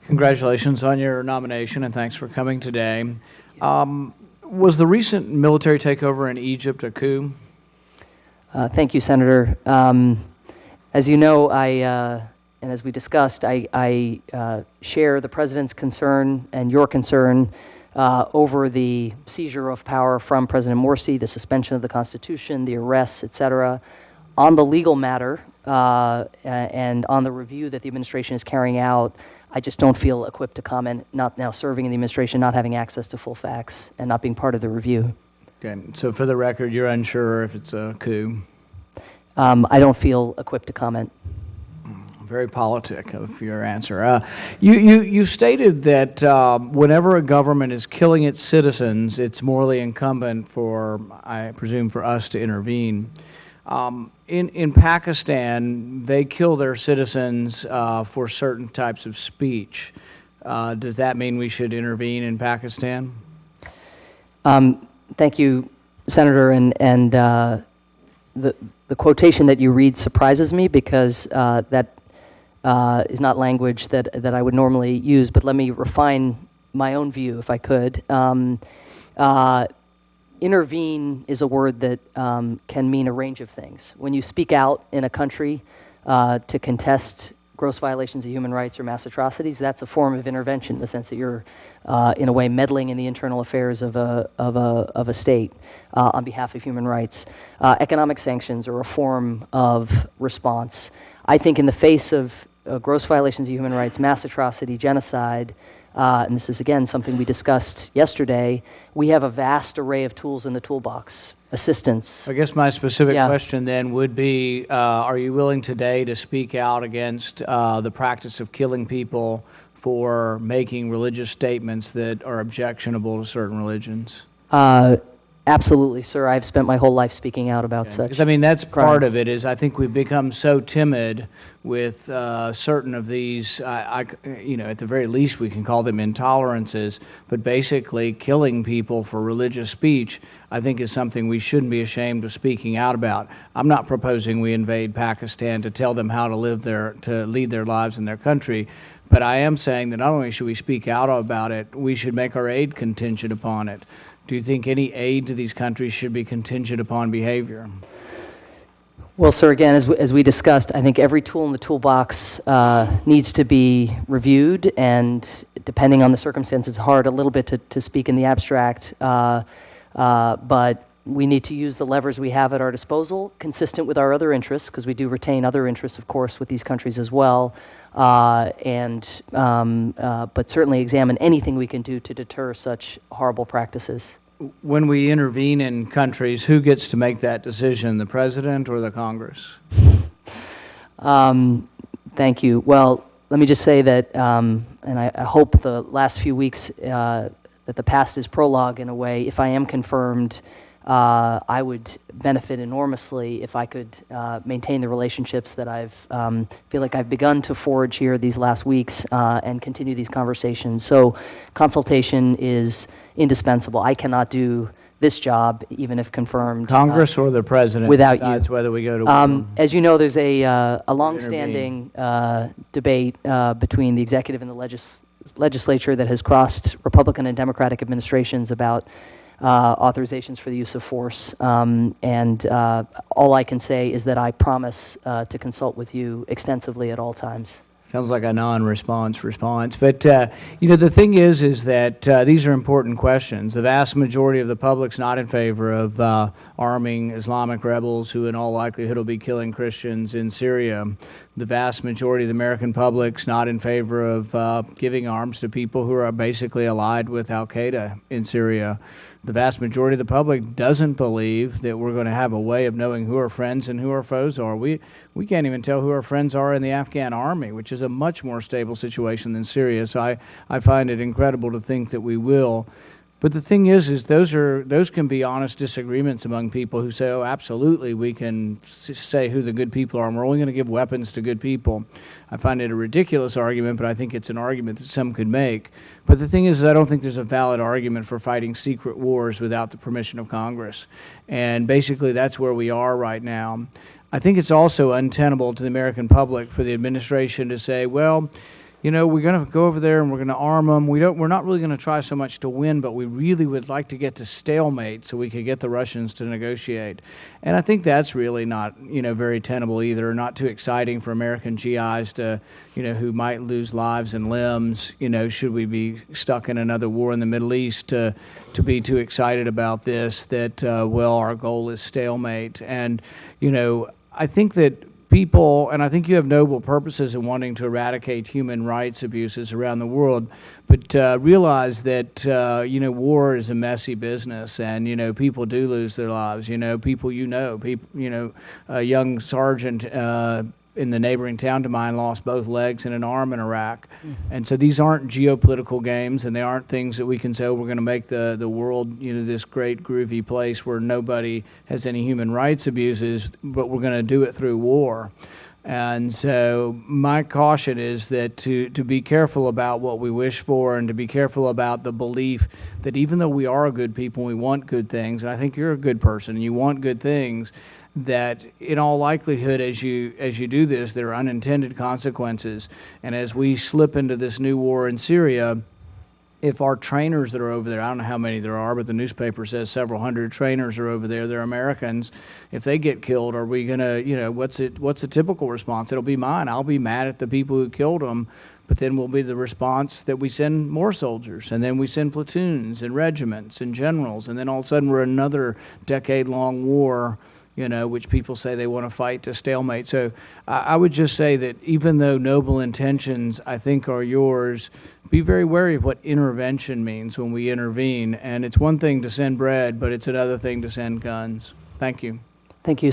Congratulations on your nomination, and thanks for coming today. Was the recent military takeover in Egypt a coup? Thank you, Senator. As you know, and as we discussed, I share the President's concern and your concern over the seizure of power from President Morsi, the suspension of the Constitution, the arrests, et cetera. On the legal matter and on the review that the administration is carrying out, I just don't feel equipped to comment, not now serving in the administration, not having access to full facts, and not being part of the review. Okay, so for the record, you're unsure if it's a coup? I don't feel equipped to comment. Very politic of your answer. You stated that whenever a government is killing its citizens, it's morally incumbent for, I presume, for us to intervene. In Pakistan, they kill their citizens for certain types of speech. Does that mean we should intervene in Pakistan? Thank you, Senator. And the quotation that you read surprises me because that is not language that I would normally use. But let me refine my own view, if I could. Intervene is a word that can mean a range of things. When you speak out in a country to contest gross violations of human rights or mass atrocities, that's a form of intervention in the sense that you're, in a way, meddling in the internal affairs of a state on behalf of human rights. Economic sanctions are a form of response. I think in the face of gross violations of human rights, mass atrocity, genocide, and this is, again, something we discussed yesterday, we have a vast array of tools in the toolbox. Assistance. I guess my specific question then would be, are you willing today to speak out against the practice of killing people for making religious statements that are objectionable to certain religions? Absolutely, sir. I've spent my whole life speaking out about such Because, I mean, that's crimes. part of it, is I think we've become so timid with certain of these, you know, at the very least we can call them intolerances, but basically killing people for religious speech, I think, is something we shouldn't be ashamed of speaking out about. I'm not proposing we invade Pakistan to tell them how to live to lead their lives in their country, but I am saying that not only should we speak out about it, we should make our aid contingent upon it. Do you think any aid to these countries should be contingent upon behavior? Well, sir, again, as we discussed, I think every tool in the toolbox needs to be reviewed, and depending on the circumstances, it's hard a little bit to speak in the abstract, but we need to use the levers we have at our disposal, consistent with our other interests, because we do retain other interests, of course, with these countries as well, but certainly examine anything we can do to deter such horrible practices. When we intervene in countries, who gets to make that decision, the President or the Congress? Thank you. Well, let me just say that, and I hope the last few weeks that the past is prologue in a way. If I am confirmed, I would benefit enormously if I could maintain the relationships that feel like I've begun to forge here these last weeks and continue these conversations. So consultation is indispensable. I cannot do this job, even if confirmed. Congress or the President without decides you. whether we go to war? As you know, there's a long-standing debate between the executive and the legislature that has crossed Republican and Democratic administrations about authorizations for the use of force, and all I can say is that I promise to consult with you extensively at all times. Sounds like a non-response response. But, you know, the thing is that these are important questions. The vast majority of the public's not in favor of arming Islamic rebels who in all likelihood will be killing Christians in Syria. The vast majority of the American public's not in favor of giving arms to people who are basically allied with al-Qaeda in Syria. The vast majority of the public doesn't believe that we're going to have a way of knowing who our friends and who our foes are. We can't even tell who our friends are in the Afghan army, which is a much more stable situation than Syria. So I find it incredible to think that we will. But the thing is those can be honest disagreements among people who say, oh, absolutely, we can say who the good people are, and we're only going to give weapons to good people. I find it a ridiculous argument, but I think it's an argument that some could make. But the thing is, I don't think there's a valid argument for fighting secret wars without the permission of Congress. And basically, that's where we are right now. I think it's also untenable to the American public for the administration to say, well, you know, we're going to go over there and we're going to arm them. We're not really going to try so much to win, but we really would like to get to stalemate so we could get the Russians to negotiate. And I think that's really not, you know, very tenable either, not too exciting for American GIs to, you know, who might lose lives and limbs, you know, should we be stuck in another war in the Middle East to be too excited about this, that, well, our goal is stalemate. And, you know, I think that people, and I think you have noble purposes in wanting to eradicate human rights abuses around the world, but realize that, you know, war is a messy business, and, you know, people do lose their lives. You know, people, a young sergeant in the neighboring town to mine lost both legs and an arm in Iraq. And so these aren't geopolitical games, and they aren't things that we can say, oh, we're going to make the world, you know, this great groovy place where nobody has any human rights abuses, but we're going to do it through war. And so my caution is that to be careful about what we wish for, and to be careful about the belief that even though we are good people, we want good things, and I think you're a good person and you want good things, that in all likelihood, as you do this, there are unintended consequences. And as we slip into this new war in Syria, if our trainers that are over there, I don't know how many there are, but the newspaper says several hundred trainers are over there, they're Americans, if they get killed, are we going to, you know, what's a typical response? It'll be mine. I'll be mad at the people who killed them, but then will be the response that we send more soldiers, and then we send platoons and regiments and generals, and then all of a sudden we're in another decade-long war, you know, which people say they want to fight to stalemate. So I would just say that even though noble intentions, I think, are yours, be very wary of what intervention means when we intervene. And it's one thing to send bread, but it's another thing to send guns. Thank you. Thank you.